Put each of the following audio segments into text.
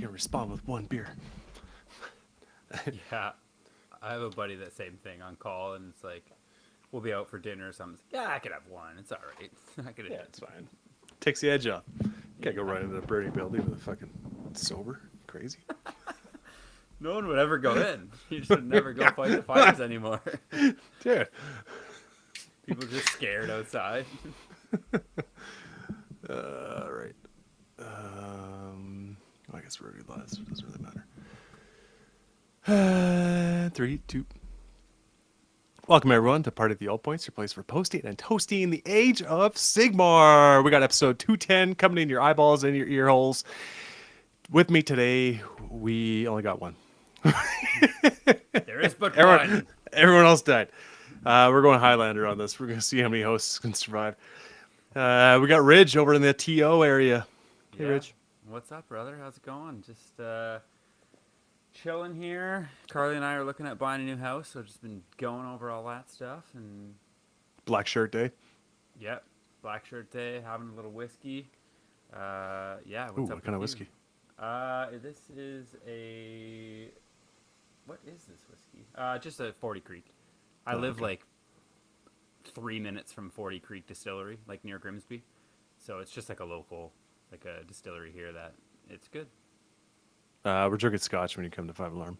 fucking respond with one beer. Yeah, I have a buddy that same thing on call, and it's like we'll be out for dinner or something. Yeah, I could have one. It's all right. I could. Yeah, it's fine. Takes the edge off. Can't go Yeah. right into a burning building with a fucking sober. Crazy. No one would ever go in. You should never go fight the fires anymore. Dude. People just scared outside. Right. I guess we're already live, so it doesn't really matter. 3, 2. Welcome everyone to Party at the All Points, your place for posting and toasting the age of Sigmar. We got episode 210 coming in your eyeballs and your ear holes. With me today, we only got one. There is but one. Everyone else died. We're going Highlander on this. We're going to see how many hosts can survive. We got Ridge over in the TO area. Hey, Yeah. Ridge. What's up, brother? How's it going? Just chilling here. Carly and I are looking at buying a new house, so just been going over all that stuff. And Black Shirt Day. yep, black shirt day, having a little whiskey. Yeah. Ooh, What's up what kind of with you? whiskey? This is a. What is this whiskey? Just a 40 Creek. I Oh, live okay. like 3 minutes from 40 Creek Distillery, like near Grimsby. So it's just like a local, like a distillery here that it's good. We're drinking scotch when you come to Five Alarm.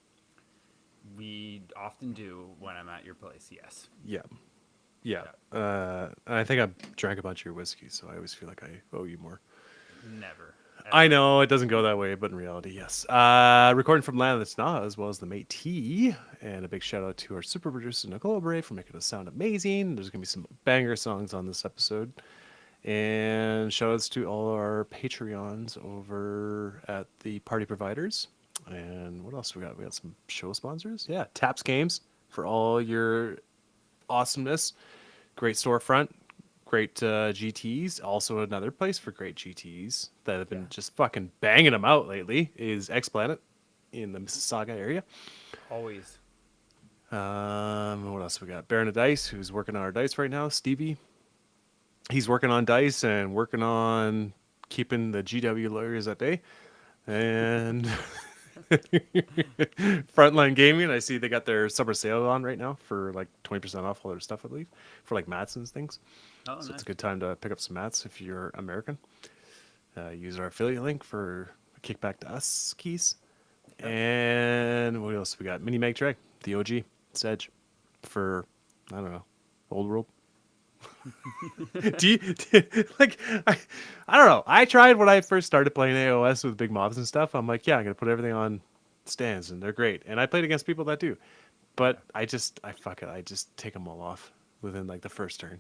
We often do when I'm at your place, yes. Yeah. Yeah. I think I've drank a bunch of your whiskey, so I always feel like I owe you more. Never. I Ever. know it doesn't go that way, but in reality, yes. Recording from Land of the Sna, as well as the Métis, and a big shout out to our super producer Nicole Bray for making us sound amazing. There's gonna be some banger songs on this episode, and shout outs to all our Patreons over at the Party Providers. And what else we got? We got some show sponsors. Yeah, Taps Games for all your awesomeness. Great storefront, great GTs. Also, another place for great GTs that have been Yeah. just fucking banging them out lately is X Planet in the Mississauga area. Always. What else we got? Baron of Dice, who's working on our dice right now. Stevie, he's working on dice and working on keeping the GW lawyers at bay. And Frontline Gaming, I see they got their summer sale on right now for like 20% off all their stuff, I believe, for like mats and things. Oh, So nice. it's a good time to pick up some mats if you're American. Use our affiliate link for a kickback to us keys. Yep. And what else we got? Mini Mag Trey, the OG Sedge for, I don't know, Old World. Like I don't know. I tried when I first started playing AOS with big mobs and stuff. I'm like, yeah, I'm gonna put everything on stands, and they're great. And I played against people that do, but I fuck it. I just take them all off within like the first turn.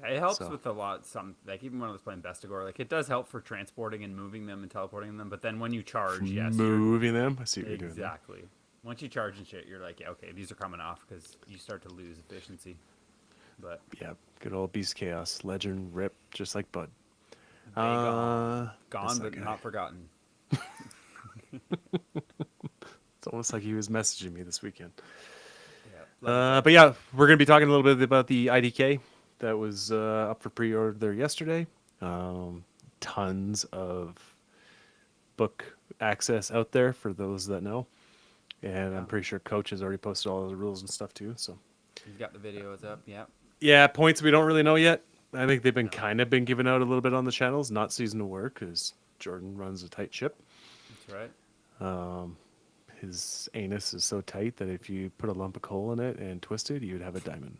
It helps So- with a lot. Some like even when I was playing Bestigor, like it does help for transporting and moving them and teleporting them. But then when you charge, yes, you're, Moving them. I see what you're doing. there. exactly. Once you charge and shit, you're like, yeah, okay, these are coming off because you start to lose efficiency. But Yeah, good old Beast Chaos, Legend, Rip, just like Bud. they gone, Miss gone that but guy. not forgotten. It's almost like he was messaging me this weekend. Yeah. But yeah, we're going to be talking a little bit about the IDK that was up for pre-order there yesterday. Tons of book access out there for those that know. And I'm pretty sure Coach has already posted all the rules and stuff too. So You've got the videos up. Yeah. yeah, points we don't really know yet. I think they've been kind of been given out a little bit on the channels, not season of work because Jordan runs a tight ship. That's right. His anus is so tight that if you put a lump of coal in it and twist it, you'd have a diamond.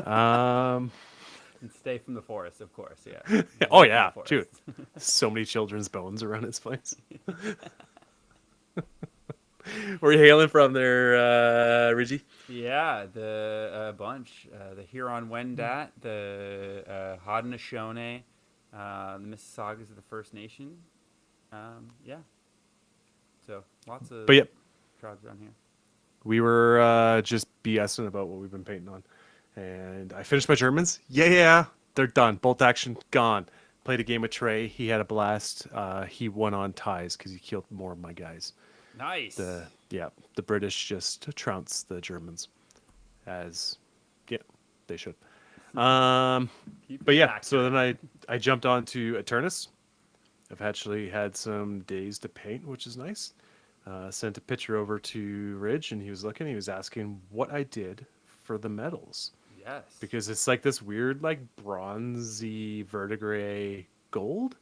Um, And stay from the forest, of course. Yeah. oh Stay yeah, from the dude. forest. So many children's bones around his place. Where are you hailing from there, Ridgie? Yeah, the bunch, the Huron Wendat, the Haudenosaunee, the Mississaugas of the First Nation. Yeah. So lots of But yeah, tribes around here. we were just BSing about what we've been painting on. And I finished my Germans. Yeah, they're done. Bolt action, gone. Played a game with Trey. He had a blast. He won on ties because he killed more of my guys. Nice. The British just trounced the Germans, as they should. Keep But it yeah, so accurate. then I jumped on to Eternus, I've actually had some days to paint, which is nice. Sent a picture over to Ridge, and he was looking. He was asking what I did for the metals Yes. because it's like this weird, like bronzy verdigris gold.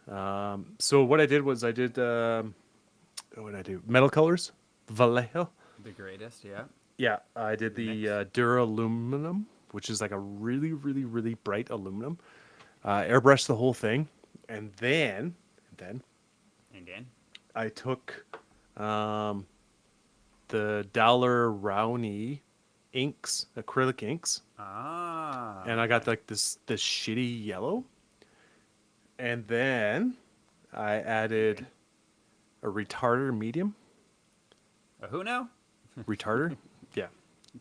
So what I did was I did what did I do? Metal colors, Vallejo. The greatest, yeah. Yeah, I did the Mix. duraluminum, which is like a really, really, really bright aluminum. Airbrushed the whole thing, and then And then? I took um, the Dowler Rowney inks, acrylic inks, Ah. and I got like this shitty yellow, and then I added a retarder medium. Who now? Retarder, yeah,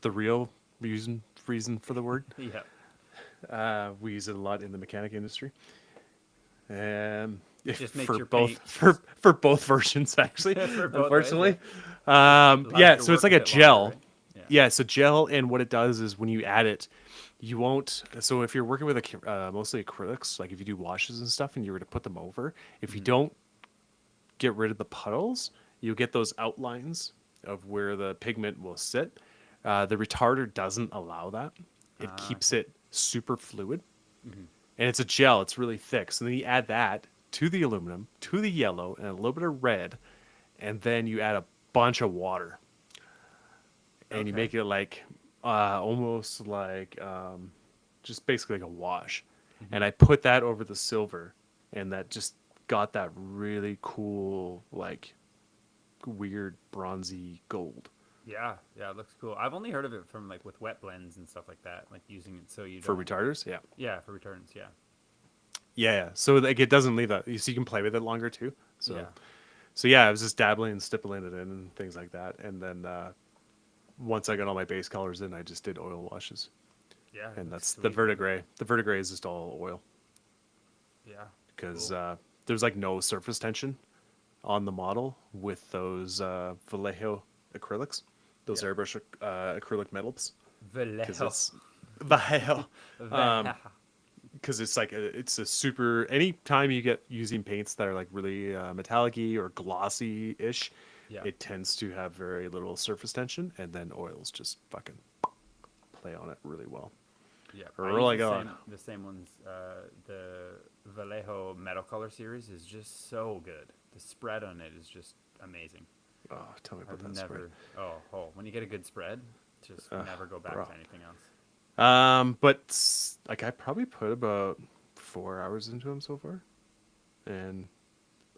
the real reason for the word. Yeah. We use it a lot in the mechanic industry. Just makes for your both paint for both versions actually, For both ways, unfortunately. Allows you Yeah, to so it's work like a with it gel. longer, right? Yeah, so gel, and what it does is when you add it, you won't. So if you're working with mostly acrylics, like if you do washes and stuff, and you were to put them over, if you Mhm. don't get rid of the puddles, you'll get those outlines of where the pigment will sit. The retarder doesn't allow that. It keeps Okay. it super fluid, Mhm. and it's a gel. It's really thick. So then you add that to the aluminum, to the yellow, and a little bit of red, and then you add a bunch of water, and you Okay. make it like almost like just basically like a wash. And Mhm. I put that over the silver, and that just got that really cool, like weird bronzy gold Yeah, yeah, it looks cool. I've only heard of it from like with wet blends and stuff like that, like using it so you for don't. retarders. Yeah, Yeah, for returns. Yeah. yeah. So like it doesn't leave that. So you can play with it longer too. So Yeah. so yeah, I was just dabbling and stippling it in and things like that. And then once I got all my base colors in, I just did oil washes, Yeah, it and looks that's the sweet, man. verdigris. The verdigris is just all oil Yeah. because Cool. there's like no surface tension on the model with those Vallejo acrylics, those Yeah. airbrush acrylic metals, because Vallejo. it's Vallejo. Vallejo. Because it's a super. Anytime you get using paints that are like really metallic-y or glossy-ish, Yeah. it tends to have very little surface tension, and then oils just fucking play on it really well. Yeah. I use Really good. the same ones. The Vallejo Metal Color series is just so good. The spread on it is just amazing. Oh, tell me about I've that spread. never. Oh, when you get a good spread, just never go back Bro. to anything else. But like I probably put about 4 hours into them so far, and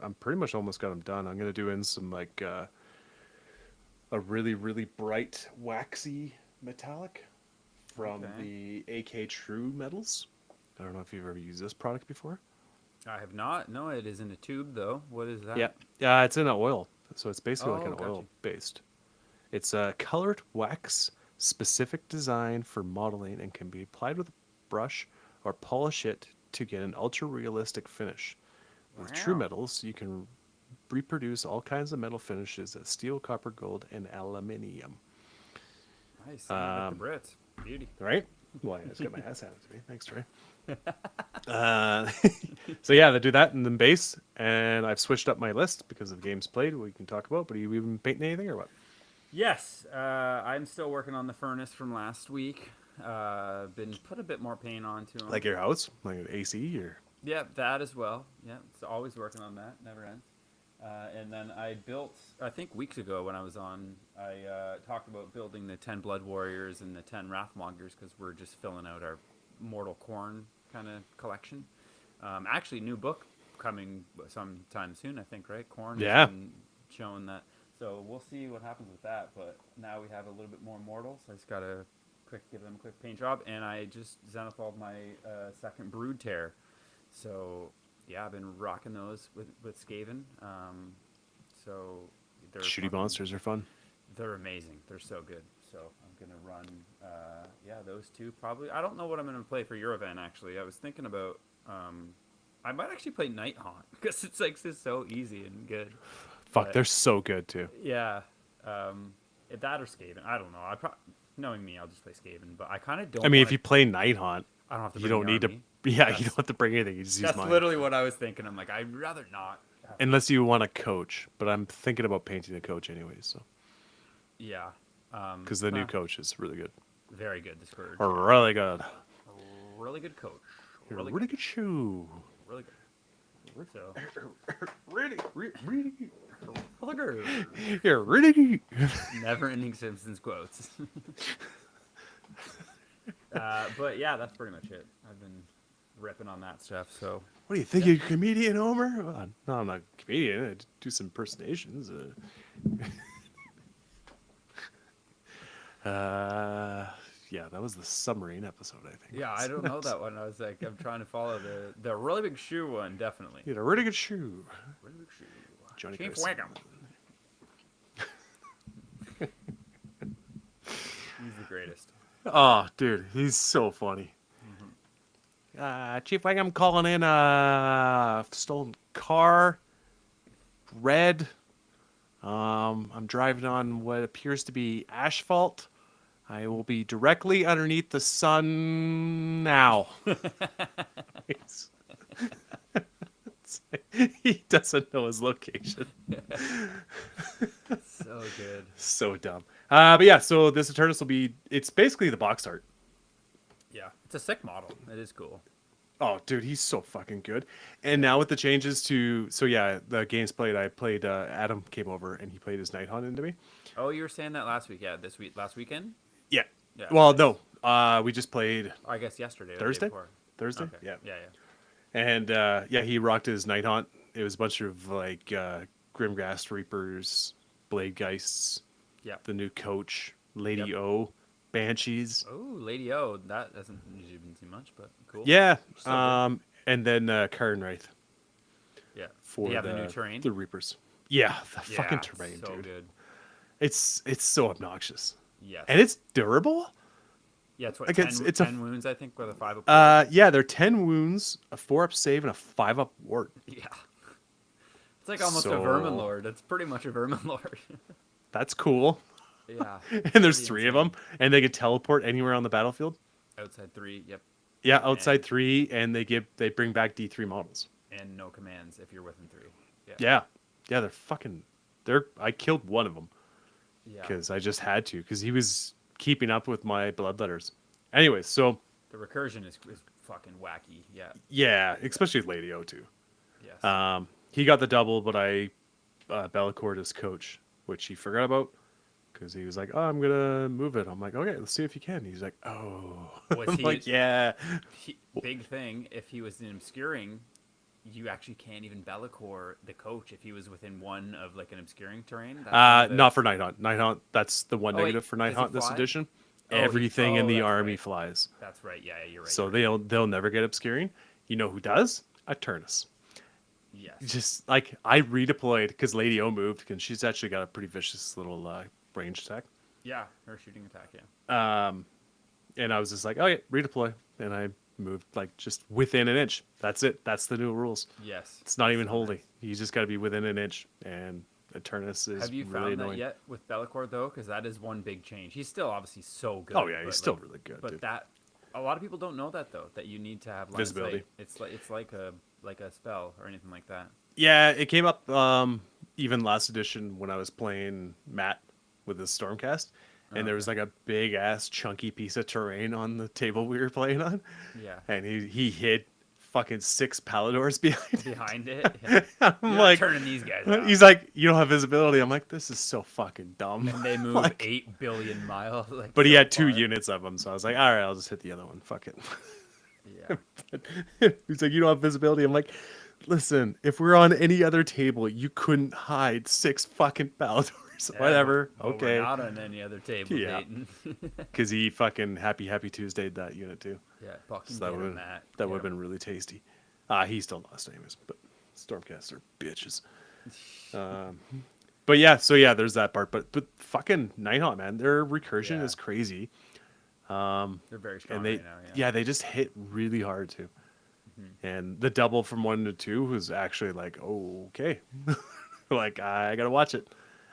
I'm pretty much almost got them done. I'm gonna do in some like a really really bright waxy metallic from Okay. the AK True metals. I don't know if you've ever used this product before. I have not. No, it is in a tube though. What is that? Yeah, yeah, it's in an oil, so it's basically like Oh, an got oil you. based. It's a colored wax specific design for modeling and can be applied with a brush or polish it to get an ultra realistic finish. With true Wow. metals, you can reproduce all kinds of metal finishes as steel, copper, gold, and aluminium. Nice. Like the Um, Brits. Beauty. right? Well, I just got my ass handed to me. Thanks, Trey. So yeah, they do that and then base, and I've switched up my list because of games played. We can talk about. But are you even painting anything or what? Yes, I'm still working on the furnace from last week. Been put a bit more paint onto them. Like your house, like an AC, or Yeah, that as well. Yeah, it's always working on that. Never ends. And then I built, I think weeks ago when I was on, I talked about building the 10 Blood Warriors and the 10 Wrathmongers because we're just filling out our Mortal Korn kind of collection. Actually, new book coming sometime soon, I think, right? Korn has yeah, been showing that. So we'll see what happens with that. But now we have a little bit more mortals. I just got to give them a quick paint job. And I just zenithalled my second Brood Tear. So yeah, I've been rocking those with Skaven. So they're shooty fucking, monsters are fun. they're amazing. They're so good. So I'm gonna run, yeah, those two probably. I don't know what I'm gonna play for your event actually. I was thinking about, I might actually play Night Haunt because it's like just so easy and good. Fuck, But they're so good too. yeah, that or Skaven. I don't know. Knowing me, I'll just play Skaven. But I kind of don't. I mean, if Want you play Night Haunt, I don't have to You bring don't the need to. army. Yeah, you That's, don't have to bring anything. You just use that's mine. literally what I was thinking. I'm like, I'd rather not. Unless you want a coach, but I'm thinking about painting a coach anyways. So Yeah. because the new Huh, coach is really good, very good. The Scourge. Yeah. really good. Really good coach. You're a Really really good. good shoe. Really good. So. Really, really. Really good. You're really good. Never-ending Simpsons quotes. But yeah, that's pretty much it. I've been ripping on that stuff. So What do you think? Yeah. You're a comedian, Homer? No, I'm not a comedian. I do some impersonations. Yeah, that was the submarine episode, I think. yeah, I don't know that one. I was like, I'm trying to follow the really big shoe one, definitely. You had a really good shoe. Really big shoe. Johnny Chief Carson. Wiggum. He's the greatest. Oh, dude, he's so funny. Chief Wiggum calling in a stolen car. Red. I'm driving on what appears to be asphalt. I will be directly underneath the sun now. He doesn't know his location. So good. So dumb. But yeah, so this Eternus will be, it's basically the box art. Yeah, it's a sick model. It is cool. Oh, dude, he's so fucking good. And now with the changes to, so yeah, the games played, Adam came over and he played his Nighthaunt into me. Oh, you were saying that last week? Yeah, this week, last weekend. Yeah. Yeah. Well, nice. no, we just played I guess yesterday. Or Thursday? The day before. Thursday. Okay. Yeah. Yeah. And yeah, he rocked his Nighthaunt. It was a bunch of like Grimghast Reapers, Blade Geists, Yeah. the new coach, Lady Yep. O, Banshees. Oh, Lady O. That hasn't usually been too much, but cool. Yeah. So good. And then Karnwraith Yeah. for Do you have the new terrain? the Reapers. Yeah, the Yeah, fucking terrain, so dude. good. It's so obnoxious. Yes. And it's durable. Yeah, it's what, like, 10, it's a- 10 wounds, I think, with a 5 up. Yeah, they're 10 wounds, a 4-up save, and a 5-up ward. Yeah. It's like almost a So- Vermin Lord. It's pretty much a Vermin Lord. That's cool. Yeah. And there's Pretty 3 of insane. them, and they can teleport anywhere on the battlefield. Outside 3, yep. Yeah, outside And- 3, and they bring back D3 models. And no commands if you're within 3. Yeah. Yeah, I killed one of them Yeah. because I just had to, because he was keeping up with my bloodletters. Anyways, so The recursion is fucking wacky. Yeah. yeah, especially Lady O too. Yes. He got the double, but I Bellacord as coach, which he forgot about because he was like, "Oh, I'm gonna move it." I'm like, "Okay, let's see if you can." He's like, "Oh," Was I'm he- like, "Yeah." Big thing, if he was in obscuring, you actually can't even Bellacore the coach if he was within 1 of like an obscuring terrain. That's one of the- Not for Nighthaunt. Nighthaunt, that's the one Oh, wait, negative for does he Nighthaunt this fly? edition. Oh, he- Everything in oh, the that's army right. flies. That's right. Yeah, you're right. So you're right. they'll never get obscuring. You know who does? Eternus. Yes. Just like I redeployed because Lady O moved, and she's actually got a pretty vicious little range attack. Yeah, her shooting attack. Yeah. And I was just like, "Okay, redeploy," and I moved like just within an inch. That's it. That's the new rules. Yes. It's not even So holy. nice. You just got to be within an inch, and Eternus is Have you really found annoying. that yet with Bellacore though? Because that is one big change. He's still obviously so good. Oh yeah, he's but, still like, really good. But Dude. that a lot of people don't know that though. That you need to have line of Visibility. sight. It's like a spell or anything like that. Yeah, it came up even last edition when I was playing Matt with the Stormcast, and there was like a big ass chunky piece of terrain on the table we were playing on, Yeah. and he hid fucking 6 Paladors behind it. Behind it. Yeah. I'm You're not like, turning these guys off. he's like, "You don't have visibility." I'm like, "This is so fucking dumb." And they move Like, 8 billion miles. Like, but he so had 2 far. units of them, so I was like, "All right, I'll just hit the other one. Fuck it." Yeah. He's like, "You don't have visibility." I'm like, "Listen, if we're on any other table, you couldn't hide 6 fucking Paladors." Yeah, Whatever. but Okay. We're not on any other table, Yeah. Dayton. Because he fucking Happy Tuesday'd that unit too. Yeah, fucking So that get would him, Matt. that Get would have him. been really tasty. He still lost anyways, but Stormcast are bitches. But yeah, so yeah, there's that part. But fucking Nighthaunt, man, their recursion Yeah. is crazy. They're very strong And they right now. Yeah. they just hit really hard too. Mm-hmm. And the double from 1 to 2 was actually like, oh, okay. Like I gotta watch it.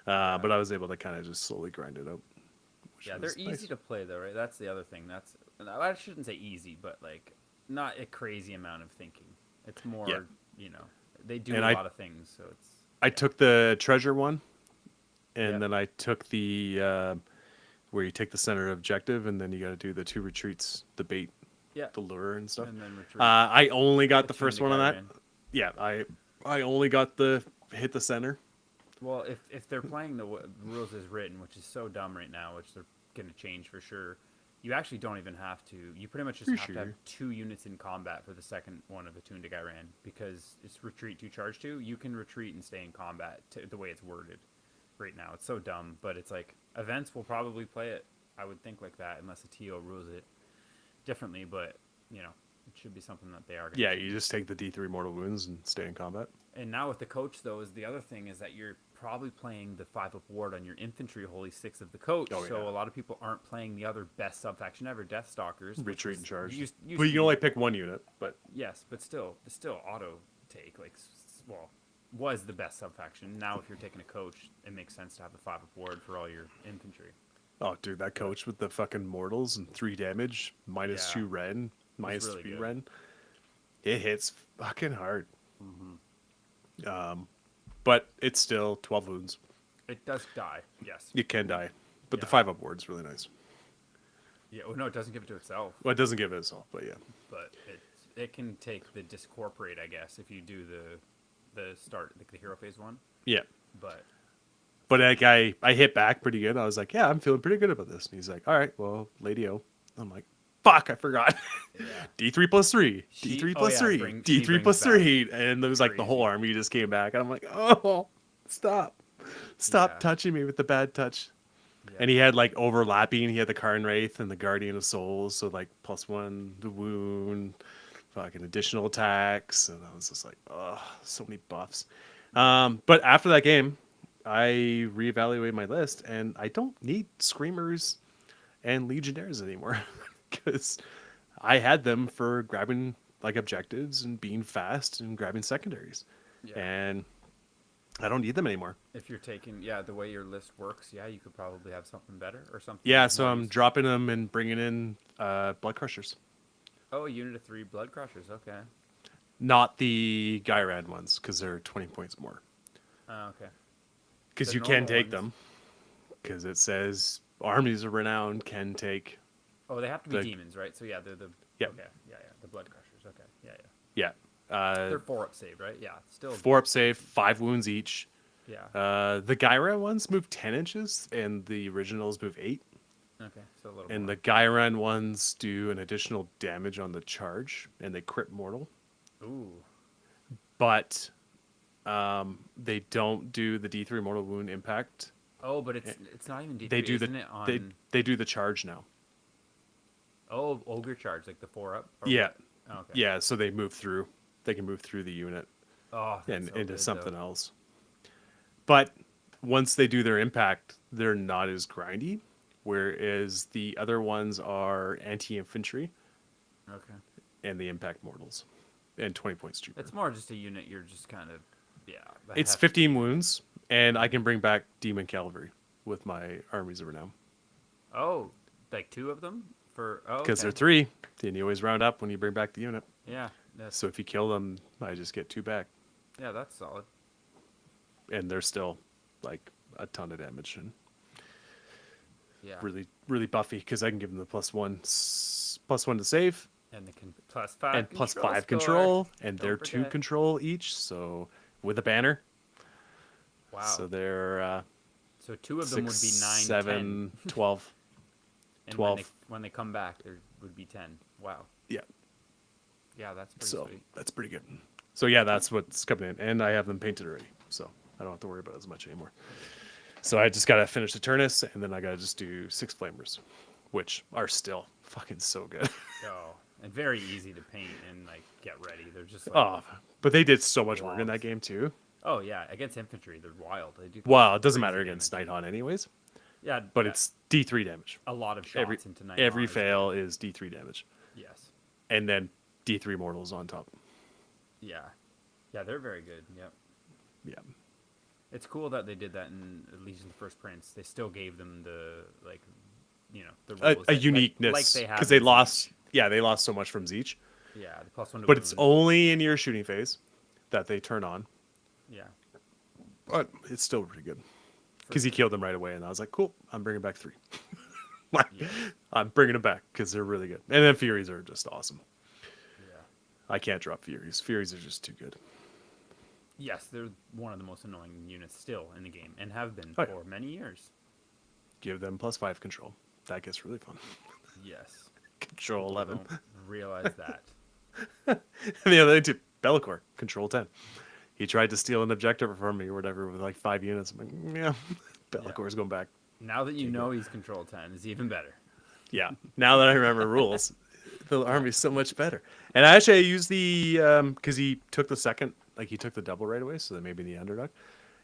But I was able to kind of just slowly grind it out. which Yeah, they're was easy nice. to play though, right? That's the other thing. That's no, I shouldn't say easy, but like not a crazy amount of thinking. It's Yeah. more, you know, they do And a I lot of things, so it's I yeah, took the treasure one, and yep, then I took the where you take the center objective, and then you got to do the two retreats, the bait, yep, the lure, and stuff. and then retreat. I only got the Attune first the one on guy that. in. Yeah, I only got the hit the center. Well, if they're playing the rules as written, which is so dumb right now, which they're gonna change for sure, you actually don't even have to. You pretty much just Pretty have to have sure. 2 units in combat for the second one of Attune to Gairan because it's retreat to charge to. You can retreat and stay in combat the way it's worded right now. It's so dumb, but it's like events will probably play it. I would think like that unless the TO rules it differently, but you know it should be something that they are going Yeah, to you change. just take the D3 mortal wounds and stay in combat. And now with the coach though, is the other thing is that you're probably playing the 5-up ward on your infantry holy six of the coach. Oh, So yeah. a lot of people aren't playing the other best sub faction ever, Death Stalkers. Which Retreat was, and charge. used But you to can be only pick one unit. But yes, but still auto take like well was the best sub faction. Now if you're taking a coach, it makes sense to have the 5-up ward for all your infantry. oh, dude, that coach with the fucking mortals and 3 damage, minus Yeah. 2 ren, minus really 3 good. ren, it hits fucking hard. But it's still 12 wounds. It does die, yes. You can die, but the Yeah. 5-up ward's really nice. Yeah, well, no, it doesn't give it to itself, Well, it doesn't give it assault, but yeah. but it can take the discorporate, I guess, if you do the start like the hero phase one. Yeah. But But like I hit back pretty good. I was like, yeah, I'm feeling pretty good about this. And he's like, all right, well, Lady O. I'm like, fuck, I forgot. yeah, D3 plus 3, She- D3 oh, plus yeah, 3, she D3 brings plus back 3. And there was like the whole crazy. army just came back. And I'm like, oh, stop. Stop Yeah. touching me with the bad touch. yeah. And he had like overlapping. He had the Karn Wraith and the Guardian of Souls. So like +1 the wound, fucking additional attacks. And I was just like, oh, so many buffs. But after that game, I reevaluated my list and I don't need Screamers and Legionnaires anymore because I had them for grabbing like objectives and being fast and grabbing secondaries. Yeah. And I don't need them anymore. If you're taking the way your list works, yeah, you could probably have something better or something. Yeah, so more I'm useful. dropping them and bringing in Blood Crushers. Oh, a unit of 3 blood crushers. Okay. Not the Gyrad ones because they're 20 points more. Oh, okay. Because The you can normal take ones. them. Because it says armies of renown can take. Oh, they have to be The- demons, right? So yeah, they're the Yep. okay, yeah, the blood crushers. Okay, yeah. Yeah. They're 4-up save, right? Yeah, still 4 up save, 5 wounds each. yeah. The Gyrad ones move 10 inches, and the originals move 8. Okay, so a little And more. the Gyrad ones do an additional damage on the charge, and they crit mortal. Ooh, But they don't do the D3 mortal wound impact. oh, but it's not even D3, They do isn't the it? On they do the charge now. oh, ogre charge, like the 4-up. Yeah. Oh, okay. Yeah, so they move through. They can move through the unit Oh, that's and so into good, something though. else. But once they do their impact, they're not as grindy. Whereas the other ones are anti-infantry Okay, and the impact mortals, and 20 points cheaper. it's more just a unit. You're just kind of that It's has- 15 wounds, and I can bring back demon cavalry with my armies of renown Oh, like 2 of them for because they're okay. 3. Then you always round up when you bring back the unit. Yeah, that's So if you kill them, I just get 2 back, yeah, that's solid. and they're still like a ton of damage and Yeah, really really buffy because I can give them the +1 to save and they can +5 and +5 score. control, and Don't they're 2 forget. control each. So with a banner, Wow. so they're So 2 of them 6, would be 9, 7, 12. 10. And 12. When they come back, there would be 10. Wow. Yeah, Yeah, that's pretty so sweet. that's pretty good. So yeah, that's what's coming in, and I have them painted already, so I don't have to worry about it as much anymore. So I just gotta finish the Turnus, and then I gotta just do 6 Flamers, which are still fucking so good. Oh, and very easy to paint and like get ready. They're just like Oh, but they did so much work in that Blobs. game too. oh yeah, against infantry, they're wild. They do Well, it doesn't crazy matter against damage. Nighthawk anyways, Yeah, but yeah, it's D3 damage. a lot of shots Every into night. every is fail is D3 damage, good. Yes. and then D3 mortals on top. Yeah. Yeah, they're very good. Yep. Yeah, It's cool that they did that in Legion of the First Prince. They still gave them the like the a rules that, uniqueness they have because they in lost. Siege. Yeah, they lost so much from Zeech, Yeah, the +1 to but it's wound. only in your shooting phase that they turn on. Yeah, But it's still pretty good for because he sure. killed them right away, and I was like, cool, I'm bringing back 3. Like, Yeah, I'm bringing them back because they're really good. And then Furies are just awesome. yeah. I can't drop Furies. Furies are just too good. Yes, they're one of the most annoying units still in the game and have been Oh, yeah. for many years. Give them +5 control. That gets really fun. Yes, Control people 11. don't realize that. And the other thing too, Bellicor, control 10. He tried to steal an objective from me or whatever with like 5 units. I'm like, yeah, Yeah. Bellicor's going back. Now that you Take know it. he's control 10, it's even better. Yeah. Now that I remember rules, the army's so much better. And actually, I used the because he took the second, like he took the double right away, so that maybe the underdog.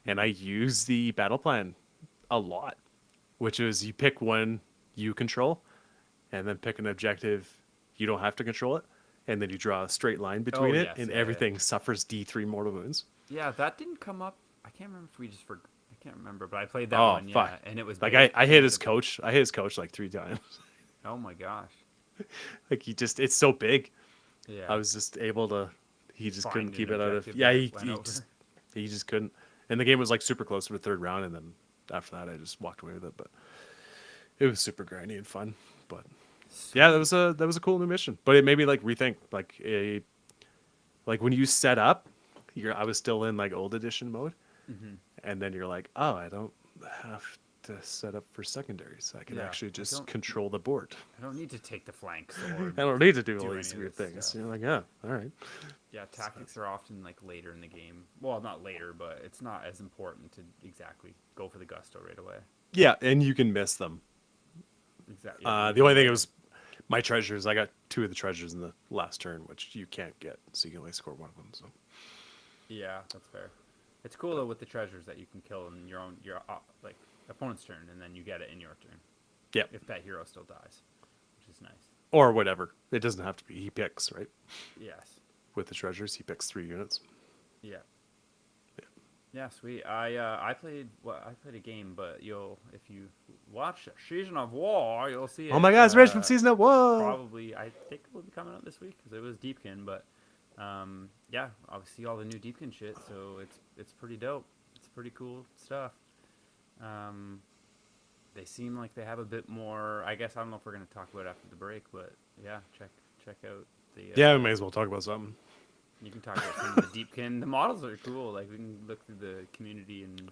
And I used the battle plan a lot, which is you pick one you control, and then pick an objective you don't have to control it, and then you draw a straight line Oh between it, yes, and yeah, everything suffers D3 mortal wounds. yeah. That didn't come up. I can't remember if we just forgot. I can't remember, but I played that Oh one. fuck! Yeah, and it was Like big. I You hit had his to- coach. I hit his coach like 3 times. Oh my gosh. Like he just, it's so big. Yeah. I was just able to. He just couldn't Find keep an it out of. objective Yeah, that he went over. he just couldn't. And the game was like super close to the third round, and then after that, I just walked away with it. But it was super grindy and fun. But yeah, that was a cool new mission. But it made me like rethink like when you set up. I was still in like old edition mode, Mhm. and then you're like, oh, I don't have to set up for secondaries. I can Yeah, actually I just don't- control the board. I don't need to take the flanks or I don't need to do do all any these of weird this things. stuff. You're like, yeah, all right. Yeah, tactics are often like later in the game. Well, not later, but it's not as important to exactly go for the gusto right away. Yeah, and you can miss them. Exactly. The only thing was my treasures. I got 2 of the treasures in the last turn, which you can't get, so you can only score 1 of them. So Yeah, that's fair. It's cool though with the treasures that you can kill in your like opponent's turn, and then you get it in your turn yeah, if that hero still dies, which is nice. or whatever. It doesn't have to be. He picks right Yes. with the treasures. He picks 3 units. Yeah. Yeah. Yeah, sweet. I played a game, but if you watch Season of War, you'll see it. Oh my God, it's Rich from Season of Whoa! Probably, I think it will be coming out this week because it was Deepkin, but yeah, I'll see all the new Deepkin shit, so it's pretty dope. It's pretty cool stuff. They seem like they have a bit more. I guess I don't know if we're gonna talk about it after the break, but yeah, check out the. Yeah, we may as well talk about something. You can talk about some of the Deepkin. The models are cool. Like we can look through the community and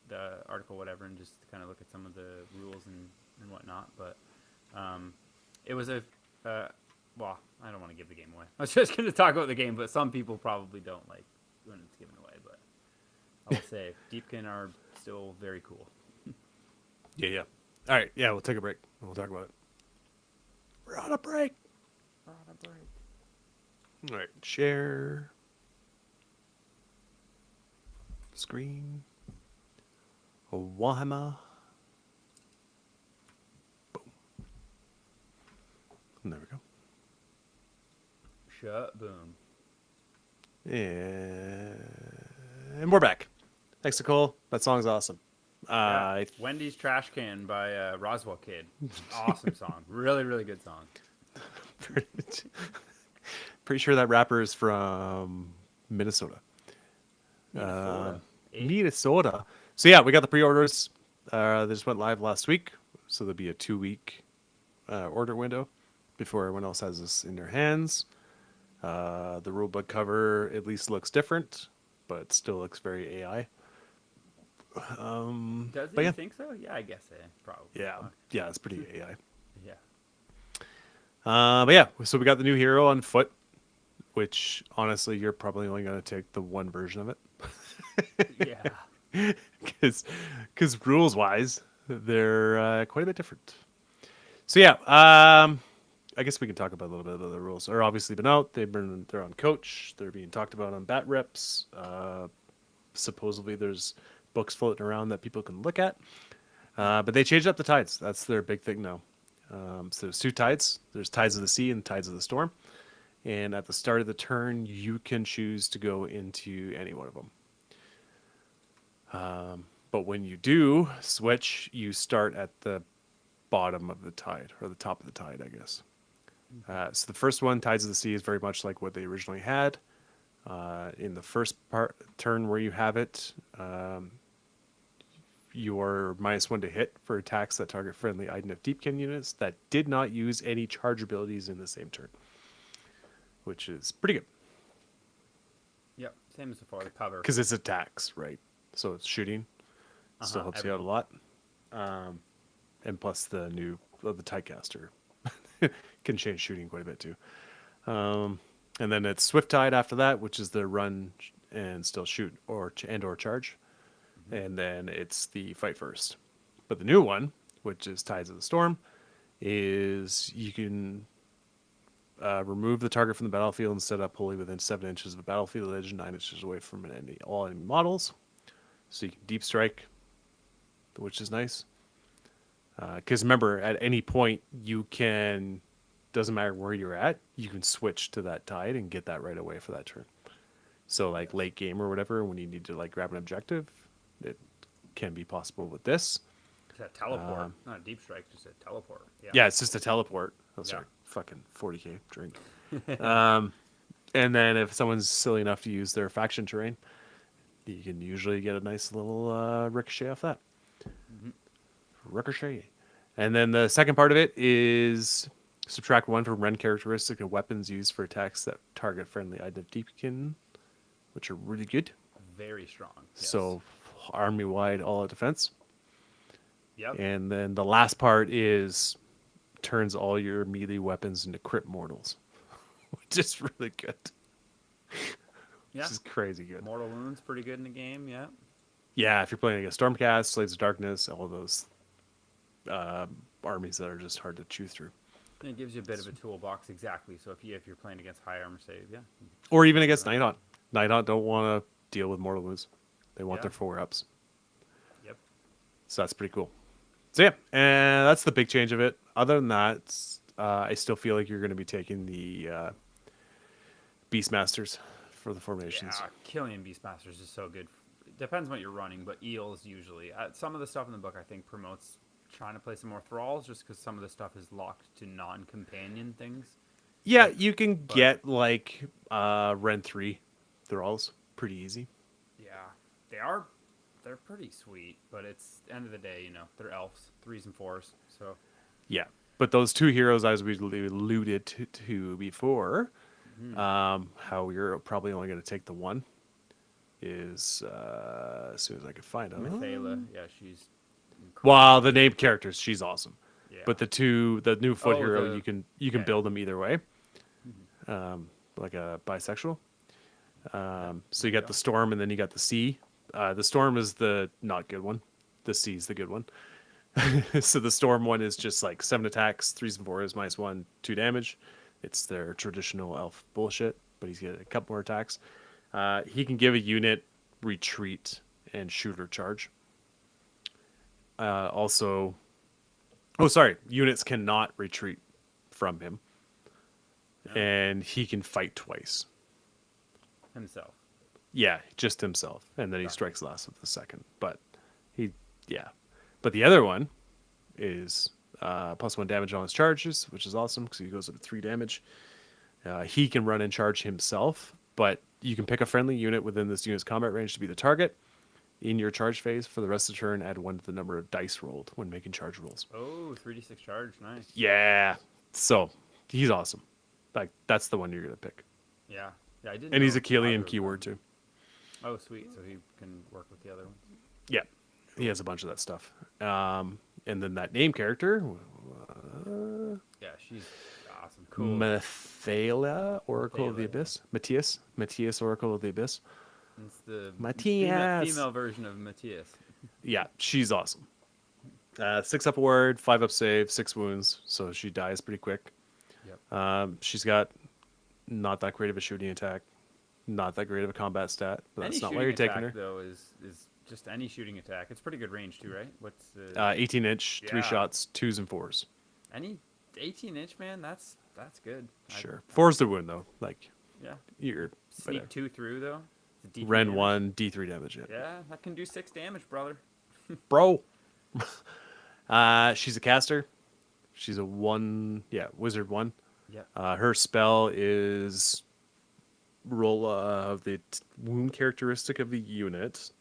the article, whatever, and just kind of look at some of the rules and whatnot. But it was a well, I don't want to give the game away. I was just going to talk about the game, but some people probably don't like when it's given away. But I will say Deepkin are still very cool. Yeah, yeah. All right, yeah, we'll take a break. We'll talk about it. We're on a break. All right, share screen. Warhammer. Boom. And there we go. Shut boom. And we're back. Thanks, Nicole. That song's awesome. Yeah. Wendy's Trash Can by Roswell Kid. Awesome song. Really, really good song. Pretty sure that rapper is from Minnesota. Minnesota. So yeah, we got the pre-orders. They just went live last week, so there'll be a 2-week order window before everyone else has this in their hands. The rulebook cover at least looks different, but still looks very AI. Does but he yeah. think so? Yeah, I guess it probably. Yeah, Fuck. yeah, it's pretty AI. Yeah. But yeah, so we got the new hero on foot, which honestly, you're probably only going to take the one version of it. Yeah. Because rules wise, they're quite a bit different. So yeah, I guess we can talk about a little bit about the rules. Are obviously been out. They're on Coach. They're being talked about on Bat Reps. Supposedly there's books floating around that people can look at. But they changed up the tides. That's their big thing now. So there's 2 tides. There's Tides of the Sea and Tides of the Storm. And at the start of the turn, you can choose to go into any one of them. But when you do switch, you start at the bottom of the tide, or the top of the tide, I guess. So the first one, Tides of the Sea, is very much like what they originally had. In the first turn where you have it, you're -1 to hit for attacks that target friendly Idoneth Deepkin units that did not use any charge abilities in the same turn, which is pretty good. Yep, same as before. The cover. Because it's attacks, right? So it's shooting. Still helps you out a lot. And plus the Tidecaster can change shooting quite a bit too. And then it's Swift Tide after that, which is the run and still shoot or charge. And then it's the fight first. But the new one, which is Tides of the Storm, is you can remove the target from the battlefield and set up wholly within 7 inches of a battlefield edge and 9 inches away from all enemy models. So you can deep strike, which is nice. Because remember, at any point, you can, doesn't matter where you're at, you can switch to that tide and get that right away for that turn. So like late game or whatever, when you need to like grab an objective, it can be possible with this. It's a teleport, not a deep strike, just a teleport. Yeah, it's just a teleport. Oh, sorry, fucking 40k drink. And then if someone's silly enough to use their faction terrain, you can usually get a nice little ricochet off that. Ricochet. And then the second part of it is subtract 1 from Ren characteristic of weapons used for attacks that target friendly Idoneth Deepkin, which are really good. Very strong. Yes. So army-wide all-out defense. Yep. And then the last part is turns all your melee weapons into crit mortals, which is really good. Yeah. Which is crazy good. Mortal Wounds pretty good in the game. Yeah. Yeah, if you're playing against Stormcast, Slaves of Darkness, all of those armies that are just hard to chew through. And it gives you a bit of a toolbox, exactly. So if you're playing against high armor save, yeah. Or even against Nighthawk. Nighthawk don't want to deal with mortal wounds. They want their 4-ups. Yep. So that's pretty cool. So yeah, and that's the big change of it. Other than that, I still feel like you're going to be taking the Beastmasters for the formations. Yeah, Killian Beastmasters is so good. Depends what you're running, but Eels usually. Some of the stuff in the book I think promotes trying to play some more Thralls, just because some of the stuff is locked to non-companion things. Yeah, you can get like Ren 3 Thralls pretty easy. Yeah, they're pretty sweet, but it's end of the day, they're elves, 3s and 4s, so. Yeah, but those 2 heroes, as we alluded to before, how you're probably only going to take the one is as soon as I can find them. Michaela, yeah, she's incredible. Well, the named characters, she's awesome. Yeah. But the new foot hero, you can yeah. build them either way, like a bisexual. So you got the Storm, and then you got the Sea. The Storm is the not good one. The Sea is the good one. So the Storm one is just like 7 attacks, 3s and 4s, -1, 2 damage. It's their traditional elf bullshit, but he's got a couple more attacks. He can give a unit retreat and shoot or charge. Units cannot retreat from him. No. And he can fight twice. Himself. Yeah, just himself. And then he strikes last with the second. But But the other one is +1 damage on his charges, which is awesome because he goes up to 3 damage. He can run and charge himself, but you can pick a friendly unit within this unit's combat range to be the target. In your charge phase, for the rest of the turn, add 1 to the number of dice rolled when making charge rolls. Oh, 3d6 charge, nice. Yeah, so he's awesome. Like that's the one you're gonna pick. Yeah, I didn't. And he's a Killian keyword too. Oh, sweet. So he can work with the other ones. Yeah, he has a bunch of that stuff. And then that name character. Yeah, she's awesome. Cool. Mathala, Oracle of the Abyss. Matthias, Oracle of the Abyss. It's the Matthias. female version of Matthias. Yeah, she's awesome. 6 up ward, 5 up save, 6 wounds, so she dies pretty quick. Yep. She's got not that great of a shooting attack, not that great of a combat stat, but that's not why you're taking her. Though is just any shooting attack. It's pretty good range too, right? What's the 18-inch, 3 shots, 2s and 4s. Any 18-inch, man, that's good. Sure. 4's the wound though. Like you're sneak 2 through though. Ren damage. 1, D3 damage. Yeah, that can do 6 damage, brother. Bro. She's a caster. She's a one, yeah, wizard one. Yep. Her spell is roll the wound characteristic of the unit.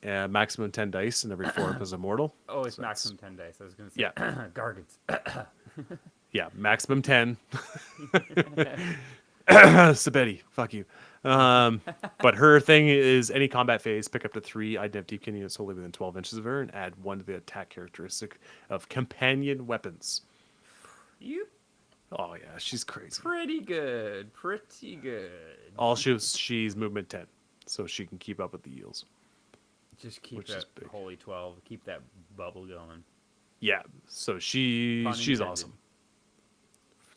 Maximum 10 dice, and every 4 up is immortal. Oh, it's So that's- maximum 10 dice. I was going to say Yeah. Gargants. Yeah, maximum 10. Sabetti, fuck you. But her thing is any combat phase, pick up to 3 IDNF Deepkin units wholly within 12 inches of her and add 1 to the attack characteristic of companion weapons. You Oh, yeah, she's crazy. pretty good. Pretty good. All she's movement 10, so she can keep up with the yields. Just keep Which is that big. holy 12. Keep that bubble going. Yeah, so Pun she's intended. awesome.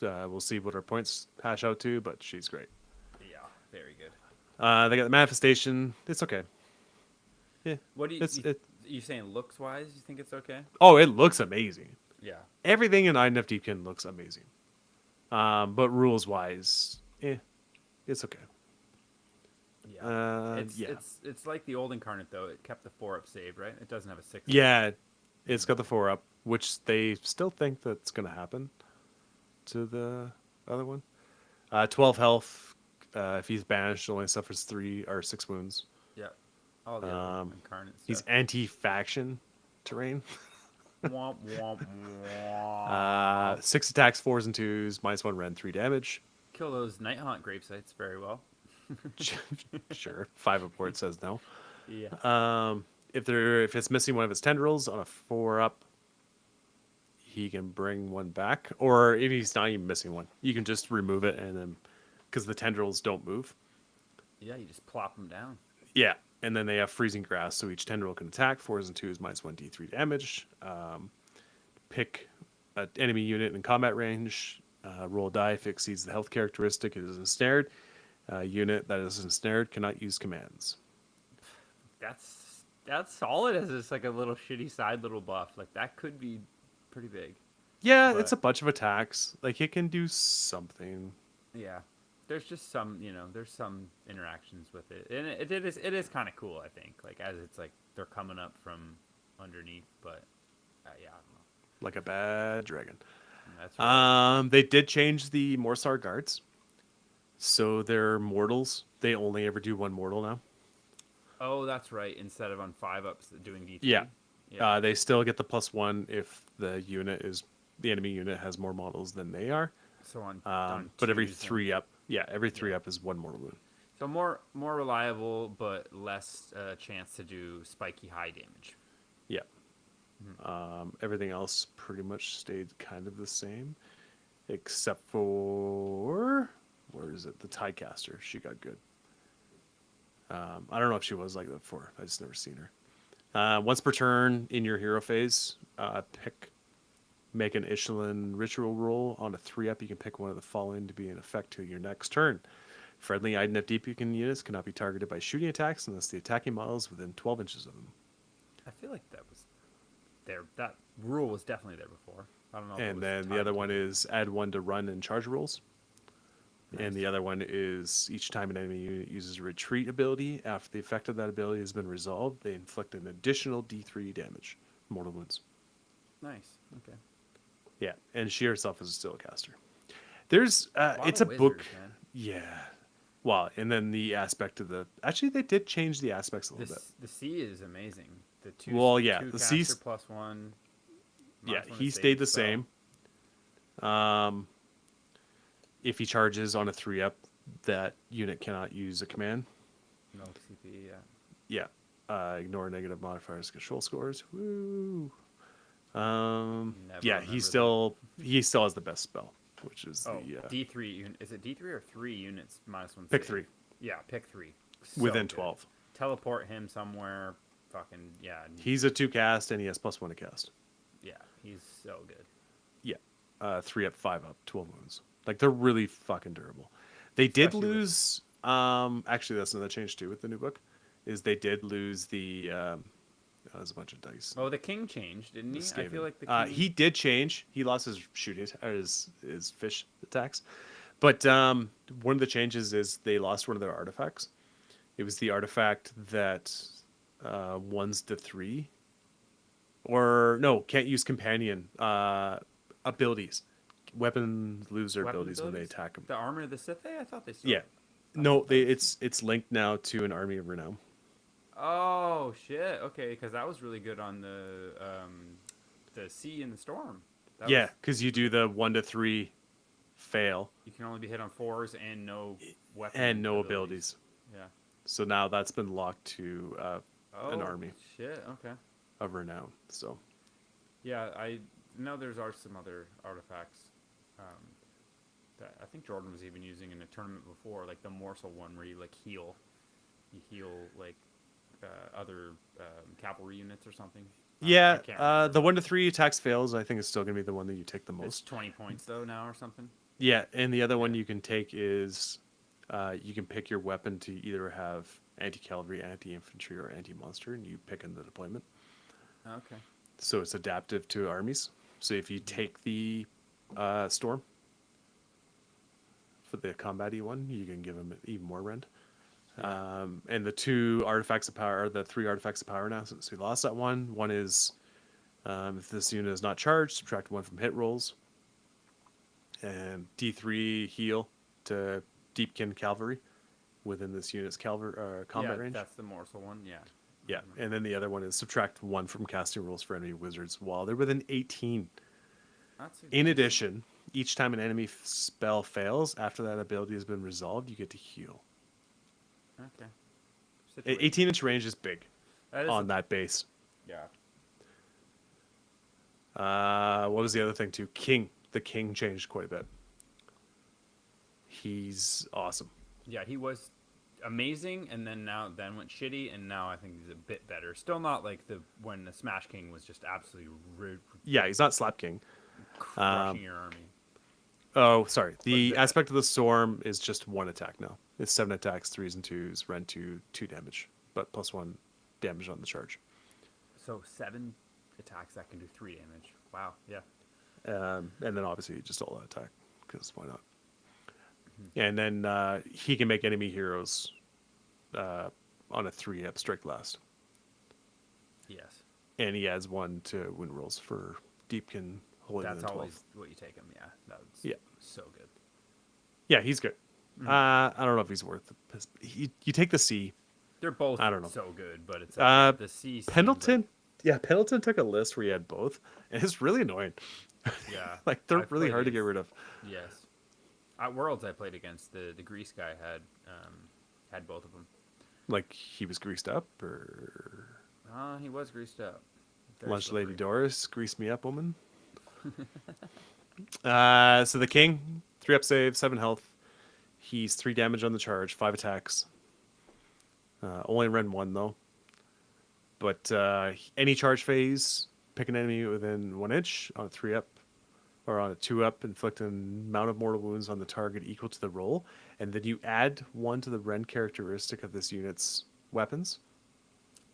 We'll see what her points hash out to, but she's great. Yeah, very good. They got the manifestation. It's okay. Yeah. What do you, It's, it, you saying looks wise? You think it's okay? oh, it looks amazing. Yeah. Everything in INF Deepkin looks amazing. But rules wise, it's okay. Yeah. Yeah. It's like the old incarnate though. It kept the 4-up save, right? It doesn't have a 6. Yeah, it's got the 4 up, which they still think that's going to happen to the other one. 12 health. If he's banished, only suffers 3 or 6 wounds. Yeah. All the other incarnate stuff. He's anti-faction terrain. Womp, womp, womp. 6 attacks, 4s and 2s, -1 rend, 3 damage. Kill those Night Haunt grave sites very well. Sure. 5 up where it says no. Yeah. If it's missing one of its tendrils on a 4 up, he can bring one back. Or if he's not even missing one, you can just remove it and then because the tendrils don't move. Yeah, you just plop them down. Yeah, and then they have freezing grass, so each tendril can attack. 4s and 2s, -1 d3 damage. Pick an enemy unit in combat range. Roll a die if it exceeds the health characteristic. It is ensnared. Unit that is ensnared cannot use commands. That's solid as just like a little shitty side little buff. Like that could be pretty big. Yeah, But- it's a bunch of attacks. Like it can do something. Yeah. There's just some, there's some interactions with it, and it is kind of cool. I think, like as it's like they're coming up from underneath, but yeah, I don't know. Like a bad dragon. And that's right. They did change the Morsar guards. So they're mortals. They only ever do 1 mortal now. Oh, that's right. Instead of on 5-ups doing D3. Yeah. Yeah. They still get the +1 if the enemy unit has more models than they are. So on But every 2s then. 3 up, every 3 up is 1 mortal wound. So more reliable, but less chance to do spiky high damage. Yeah. Everything else pretty much stayed kind of the same, except for where is it? The Tidecaster. She got good. I don't know if she was like that before. I just never seen her. Once per turn in your hero phase, make an Ishlaen ritual roll on a 3-up. You can pick one of the following to be in effect to your next turn. Friendly IDNF Deepkin units cannot be targeted by shooting attacks unless the attacking model is within 12 inches of them. I feel like that was there. That rule was definitely there before. I don't know. If it And was then the tied other to one it. is add 1 to run and charge rolls. And Nice. the other one is each time an enemy unit uses a retreat ability, after the effect of that ability has been resolved, they inflict an additional D3 damage, mortal wounds. Nice. Okay. Yeah, and she herself is still a caster. There's, lot it's of a book. wizards, man. Yeah. Well, and then the aspect of the. Actually, they did change the aspects a little bit. The C is amazing. The two. Well, yeah, two the caster C's- +1. Yeah, -1 he to stayed the save same. If he charges on a 3-up, that unit cannot use a command. spell. No CP. Yeah. Yeah. Ignore negative modifiers control scores. Woo. Never Yeah, remember he still has the best spell, which is Oh, the D3. Is it D3 or 3 units -1? pick save? 3 Yeah, pick 3. So within good. 12. Teleport him somewhere. Fucking yeah. He's a 2 cast and he has +1 to cast. Yeah, he's so good. Yeah. 3-up, 5-up, 12 wounds. Like they're really fucking durable. They did Especially with- lose. Actually, that's another change too with the new book. Is they did lose the. There's a bunch of dice. Oh, the king changed, didn't he? The I feel Skaven. like the king. He did change. He lost his shooting or his fish attacks, but one of the changes is they lost one of their artifacts. It was the artifact that 1s to 3, or no, can't use companion abilities. Weapons lose their Weapon abilities when they abilities? attack them. The armor of the Sith? I thought they still. Yeah. I No, thought that was- it's linked now to an army of renown. Oh shit! Okay, because that was really good on the sea and the storm. That was Yeah, because you do the 1 to 3 fail you can only be hit on 4s and no weapon and no abilities. Yeah. So now that's been locked to Oh an army shit! Okay. of renown. So Yeah, I know are some other artifacts um, that I think Jordan was even using in a tournament before, like the morsel one where you like heal, like other cavalry units or something. I yeah, can't remember. the 1 to 3 attacks fails. I think is still gonna be the one that you take the It's most. 20 points though now or something. Yeah, and the other one Yeah. you can take is you can pick your weapon to either have anti-cavalry, anti-infantry, or anti-monster, and you pick in the deployment. Okay. So it's adaptive to armies. So if you take the storm for the combat one, you can give them even more rend. And the 2 artifacts of power, or the 3 artifacts of power now, since we lost that one. One is if this unit is not charged, subtract 1 from hit rolls. And D3 heal to Deepkin Cavalry within this unit's combat range. That's the morsel one. Yeah. Yeah, and then the other one is subtract 1 from casting rolls for enemy wizards while they're within 18. That's a In decent- addition, each time an enemy spell fails after that ability has been resolved, you get to heal. Okay. 18-inch range is big That is on that base. Yeah. What was the other thing too? King. The king changed quite a bit. He's awesome. Yeah, he was amazing, and then went shitty, and now I think he's a bit better. Still not like when the Smash King was just absolutely Yeah, he's not Slap King. crushing your army. Oh, sorry. The the- aspect of the storm is just 1 attack now. It's 7 attacks, 3s and 2s, rend 2, 2 damage, but +1 damage on the charge. So 7 attacks that can do 3 damage. Wow. Yeah. And then obviously just all that attack, because why not? And then he can make enemy heroes on a 3-up strike last. Yes. And he adds 1 to win rolls for Deepkin holding That's than 12. always what you take him. Yeah. That's Yeah. so good. Yeah, he's good. I don't know if he's worth it. You take the C. They're both I don't know. so good, but it's the C. seems Pendleton, yeah, Pendleton took a list where he had both, and it's really annoying. Yeah. Like they're I've really played hard to get against- rid of. Yes. At Worlds, I played against the Grease guy had both of them. Like he was greased up, or He was greased up. Very Lunch Lady slippery. Doris, grease me up, woman. So the king, 3-up save, 7 health. He's 3 damage on the charge, 5 attacks. Only rend 1 though. But any charge phase, pick an enemy within 1 inch on a 3-up or on a 2-up, inflict an amount of mortal wounds on the target equal to the roll, and then you add 1 to the rend characteristic of this unit's weapons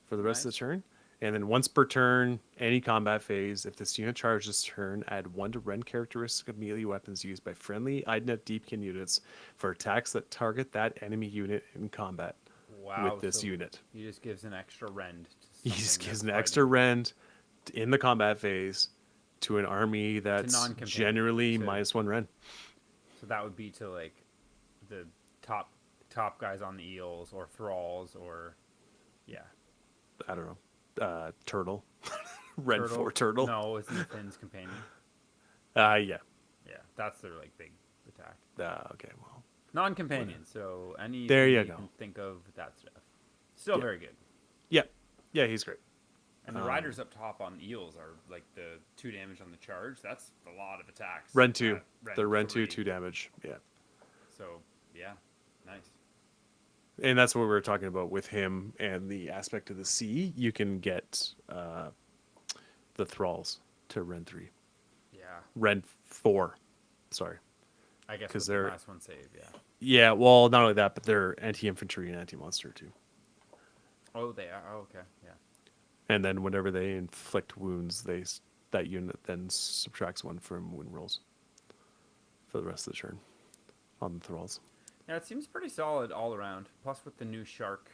for the rest of the Nice. turn. And then once per turn, any combat phase, if this unit charges this turn, add 1 to rend characteristic of melee weapons used by friendly Idnet Deepkin units for attacks that target that enemy unit in combat Wow. with this so unit. He just gives an extra rend. He To just something gives that's an extra rend in the combat phase to an army that's non-companion, generally to- -1 rend. So that would be to like the top guys on the eels or thralls or yeah. I don't know. Turtle. Rend 4 turtle. No, it's the Finn's companion. Yeah. Yeah, that's their like big attack. Okay, well. Non-companion. So any There you you go. can think of that stuff. Still Yeah. very good. Yeah. Yeah, he's great. And the riders up top on eels are like the 2 damage on the charge. That's a lot of attacks. Rend 2. at They're Rend 2, 3. 2 damage. Yeah. So yeah, nice. And that's what we were talking about with him and the aspect of the sea. You can get the thralls to Rend 3. Yeah, Rend 4. Sorry. I guess 'Cause with the they're- last one save. Yeah. Yeah, well, not only that, but they're anti-infantry and anti-monster too. Oh, they are. Oh, okay. Yeah. And then whenever they inflict wounds, that unit then subtracts 1 from wound rolls for the rest of the turn on the thralls. Yeah, it seems pretty solid all around. Plus, with the new shark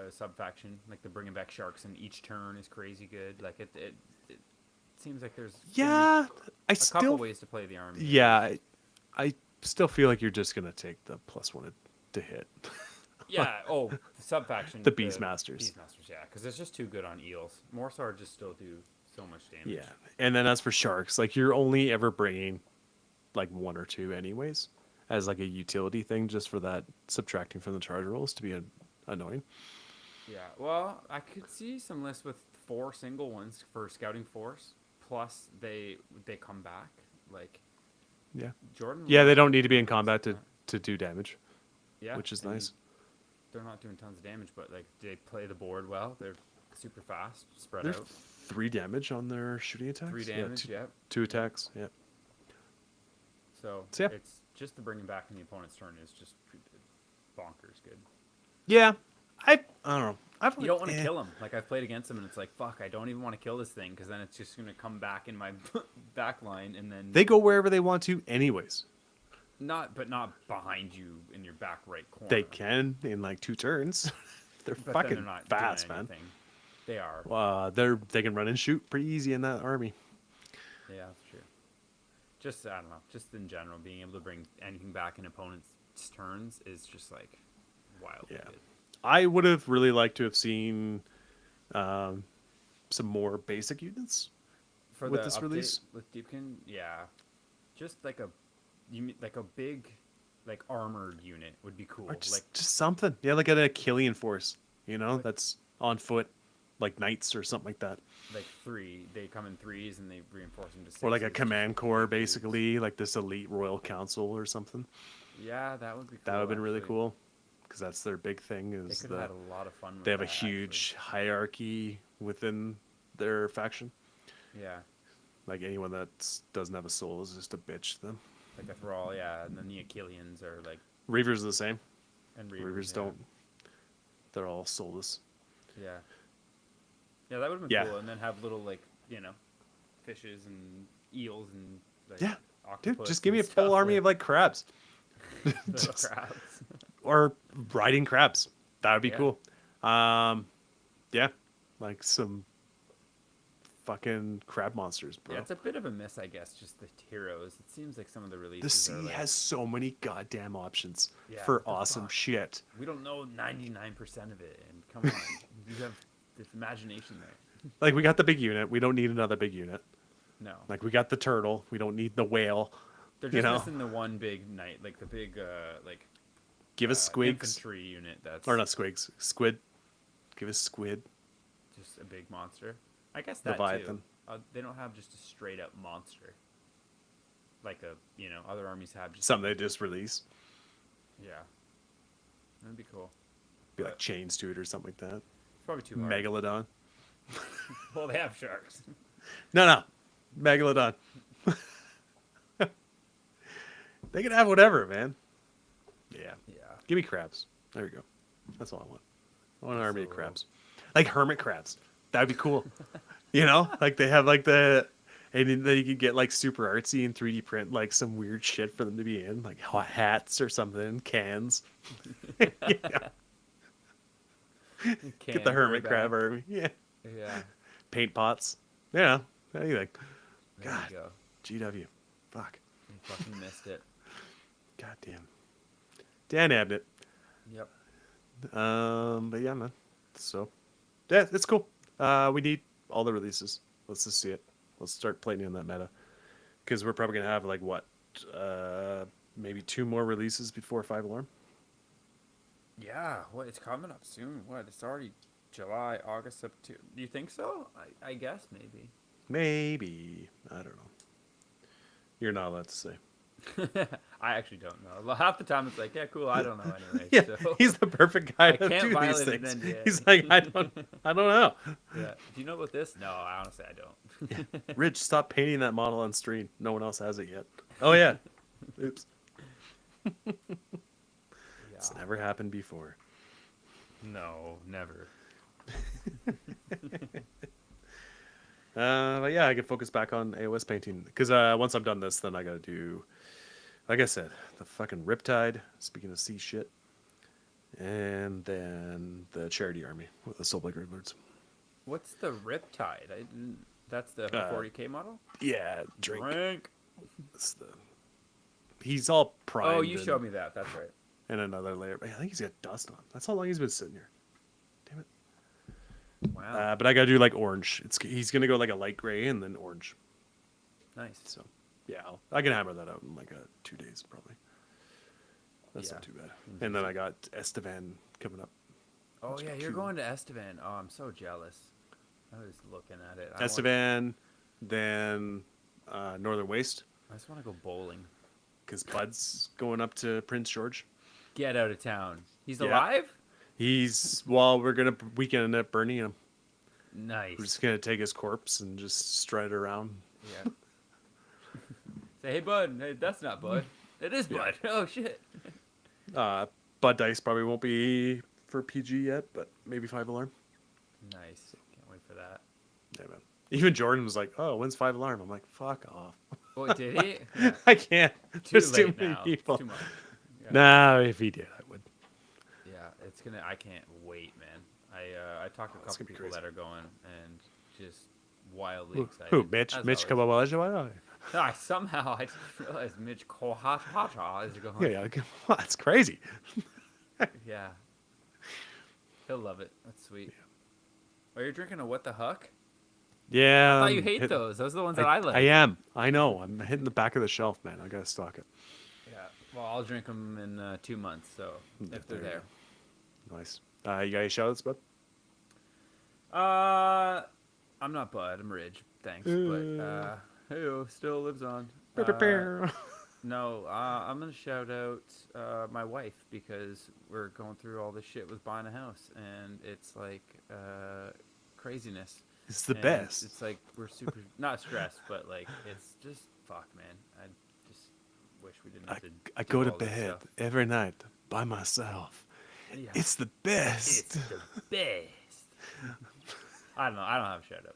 sub faction, like the bringing back sharks in each turn is crazy good. Like seems like there's gonna be Yeah, I a couple still, ways to play the army. yeah, I still feel like you're just gonna take the +1 to hit. Yeah. Oh, the sub faction. The Beastmasters. Beastmasters. Yeah, because it's just too good on eels. Morsar just still do so much damage. Yeah, and then as for sharks, like you're only ever bringing like one or two anyways, as like a utility thing, just for that subtracting from the charge rolls to be annoying. Yeah. Well, I could see some lists with 4 single ones for scouting force. Plus, they come back like Yeah, Jordan. yeah, they Love don't need to be in does combat that. to do damage, Yeah, which is I mean, nice. they're not doing tons of damage, but like they play the board well. They're super fast, spread There's out. 3 damage on their shooting attacks. 3 Yeah, damage. Yeah. two attacks. Yeah. So So, yeah. it's just the bringing back in the opponent's turn is just bonkers good. Yeah, I don't know. You don't want to kill him. Like I've played against him, and it's like fuck. I don't even want to kill this thing because then it's just gonna come back in my back line, and then They go wherever they want to, anyways. not behind you in your back right corner. They can in like 2 turns. They're but then fucking they're not fast, doing man. anything. They are. They can run and shoot pretty easy in that army. Yeah, that's true. Just I don't know. Just in general, being able to bring anything back in opponents' turns is just like wildly Yeah. good. I would have really liked to have seen some more basic units. For With the this update release? with Deepkin, yeah, just like a big like armored unit would be cool. Or just, Like just something. Yeah, like an Achillean force, Like- that's on foot, like knights or something like that. like 3, they come in 3s and they reinforce them to 6. Or like a command corps, basically, like this elite royal council or something. Yeah, that would be cool. That would have been really actually. cool. Because that's their big thing They is could have that had a lot of fun with they have a that, actually. huge hierarchy within their faction. Yeah, Like anyone that doesn't have a soul is just a bitch to them. like a Thrall, yeah, and then the Achilleans are like, Reavers are the same. and Reavers yeah. don't. They're all soulless. Yeah. Yeah, that would have been Yeah. cool. And then have little, like, fishes and eels and, like, Yeah. Dude, octopus just give me a and full stuff, army like, of like crabs. little Just- crabs. or riding crabs. That would be Yeah. cool. Yeah, like some fucking crab monsters, bro. Yeah, it's a bit of a miss, I guess, just the heroes. It seems like some of the The releases sea are like, has so many goddamn options Yeah, for what the awesome fuck? shit. we don't know 99% of it. And come on, you have this imagination there. Like we got the big unit. We don't need another big unit. No. Like we got the turtle. We don't need the whale. They're you just know? missing the one big knight, like the big, Give us squigs infantry unit that's or not squigs. Squid. Give us squid. just a big monster. I guess that Leviathan. too. They don't have just a straight up monster. Like other armies have just Something they just release. yeah. That'd be cool. Be like But- chains to it or something like that. It's probably too hard. Megalodon. Well, they have sharks. No. Megalodon. They can have whatever, man. Yeah. Yeah. Give me crabs. There you go. That's all I want. I want an army of So- crabs. Like hermit crabs. That'd be cool. Like they have like and then you could get like super artsy and 3D print like some weird shit for them to be in, like hats or something, cans. Yeah. Get the hermit crab army. Yeah. Yeah. Paint pots. Yeah. Anything. There God. you go. GW. Fuck. You fucking missed it. God damn. Dan Abnett. Yep. But yeah, man. So, yeah, it's cool. We need all the releases. Let's just see it. Let's start playing in that meta. Because we're probably gonna have like what, maybe 2 more releases before 5 Alarm. Yeah. What? It's coming up soon. What? It's already July, August, September. Do you think so? I guess maybe. Maybe, I don't know. You're not allowed to say. I actually don't know. Half the time it's like, yeah, cool. I don't know anyway. Yeah, So. he's the perfect guy I to can't do these violate an things. NDA. He's like, I don't know. Yeah. Do you know about this? No, honestly, I don't. Rich, stop painting that model on screen. No one else has it yet. Oh yeah. Oops. It's Yeah. never happened before. No, never. But yeah, I can focus back on AOS painting because once I'm done this, then I gotta do, like I said, the fucking Riptide. Speaking of sea shit, and then the Charity Army with the Soulblade Lords. What's the Riptide? I didn't. That's the Uh, 40K model. Yeah, drink. Drink. That's the. He's all Oh, primed. you showed me that. That's right. And another layer. But I think he's got dust on. That's how long he's been sitting here. Damn it. Wow. But I gotta do like orange. He's gonna go like a light gray and then orange. Nice. So yeah, I can hammer that out in like 2 days probably. That's Yeah. not too bad. And then I got Estevan coming up. Oh Let's yeah, go you're to- going to Estevan. Oh, I'm so jealous. I was looking at it. Estevan, then Northern Waste, I just want to go bowling. because Bud's going up to Prince George. Get out of town. He's Yeah. alive? We're gonna weekend at burning him. Nice. We're just gonna take his corpse and just stride around. Yeah. Say, hey, Bud. Hey, that's not Bud. It is Bud. Oh, shit. Bud Dice probably won't be for PG yet, but maybe 5 Alarm. Nice. Can't wait for that. Yeah, man. Even Jordan was like, "Oh, when's 5 Alarm?" I'm like, "Fuck off." Oh, did he? Yeah. I can't. Too There's too late many now. people. It's too much. Yeah. No, if he did, I would. Yeah, it's gonna. I can't wait, man. I talked to a It's couple gonna be people crazy. that are going and just wildly Who? excited. Who? Mitch? as Mitch always. Kawawaja? Somehow I just realized Mitch Kohata is going. Yeah, yeah. That's crazy. Yeah. He'll love it. That's sweet. Oh, you're drinking a what the huck? Yeah. I thought you I'm hate hitting- those. Those are the ones that I like. I am. I know. I'm hitting the back of the shelf, man. I gotta stock it. Yeah. Well, I'll drink them in 2 months. So if they're There you there. Nice. You got any shoutouts, bud? I'm not Bud. I'm Ridge. Thanks, but hey, still lives on. No, I'm gonna shout out my wife because we're going through all this shit with buying a house, and it's like craziness. It's the And best. It's like we're super not stressed, but like it's just fuck, man. I just wish we didn't have to. I do go to all this bed stuff. every night by myself. Yeah. It's the best. It's the best. I don't know. I don't have a shout out,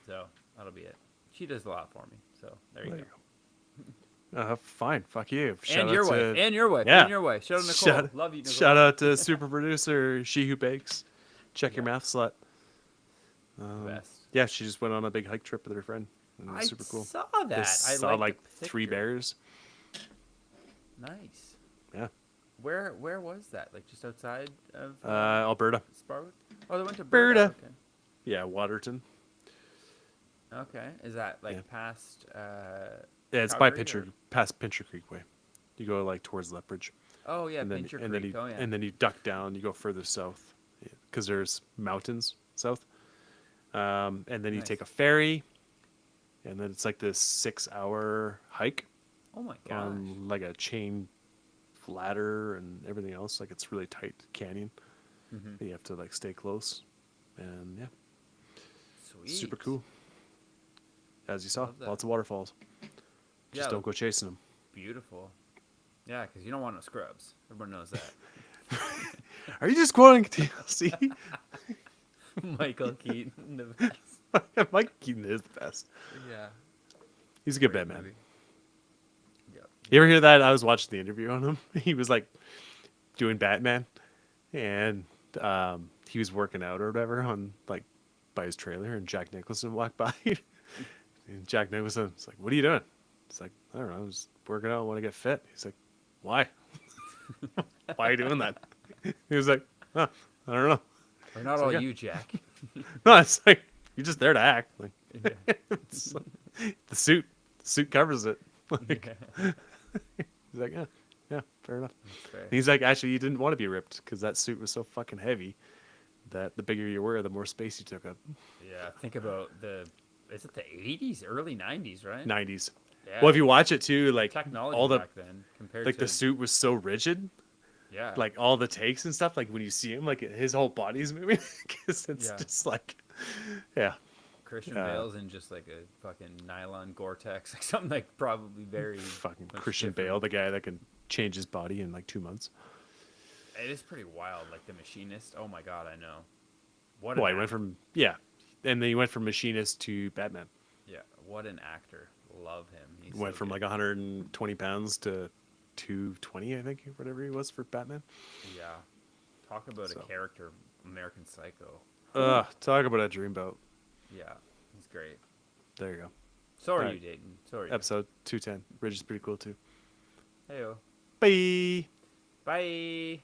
so that'll be it. She does a lot for me, so there you There go. you go. Fine. Fuck you. And your wife. And your wife. Yeah. And your wife. Shout out Nicole. Shout, Love you, Nicole. shout out to super producer She Who Bakes. Check your Yeah. math slut. Best. Yeah, she just went on a big hike trip with her friend. And it was I super cool. saw They that. I saw liked like the 3 picture. bears. Nice. Yeah. Where was that? Like just outside of Alberta. Sparwood? Oh, they went to Berta. Berta. Yeah, Waterton. Okay. Is that like Yeah. past? Yeah, it's by Calgary, Pincher, or- past Pincher Creek way. You go like towards Lethbridge. Oh yeah, and then Pincher and Creek. then you Oh yeah. and then you duck down. You go further south because there's mountains south. And then you take a Nice. ferry, and then it's like this 6-hour hike Oh my gosh. on like a chain ladder and everything else. Like it's really tight canyon. Mhm. You have to like stay close, and yeah, Sweet. super cool. As you saw, Love that. lots of waterfalls. Just Yeah, don't go chasing them. beautiful. Yeah, because you don't want no scrubs. Everyone knows that. Are you just quoting TLC? Michael Keaton, the best. Mike Keaton is the best. Yeah. He's a good Great Batman. movie. Yeah. You ever hear that? I was watching the interview on him. He was like doing Batman, and he was working out or whatever on like by his trailer, and Jack Nicholson walked by, and Jack Nicholson was like, "What are you doing?" It's like, "I don't know. I was working out. I want to get fit." He's like, "Why? Why are you doing that?" He was like, "Huh, I don't know." Or not It's all like, you, Jack. No, it's like you're just there to act. Like Yeah. it's like, the suit covers it. Like, he's like, yeah, fair enough. Fair. And he's like, actually, you didn't want to be ripped because that suit was so fucking heavy that the bigger you were, the more space you took up. Yeah, think about is it the 80s, early 90s, right? 90s. Yeah. Well, if you watch it too, like Technology all the back then compared like to the suit was so rigid, yeah, like all the takes and stuff. Like when you see him, like his whole body's moving because it's Yeah. just like, yeah, Christian Yeah. Bale's in just like a fucking nylon Gore-Tex, like something like probably very fucking much Christian different. Bale, the guy that can change his body in like 2 months. It is pretty wild, like the Machinist. Oh my god, I know. What? Well, an he went act- from and then he went from Machinist to Batman. yeah, what an actor. Love him. He's Went so from good. like 120 pounds to 220, I think, whatever he was for Batman. yeah. Talk about So. a character, American Psycho. Talk about a dreamboat. Yeah, he's great. There you go. So are All you, right. Dayton. So are you. Episode 210. Bridge is pretty cool too. Heyo. Bye. Bye.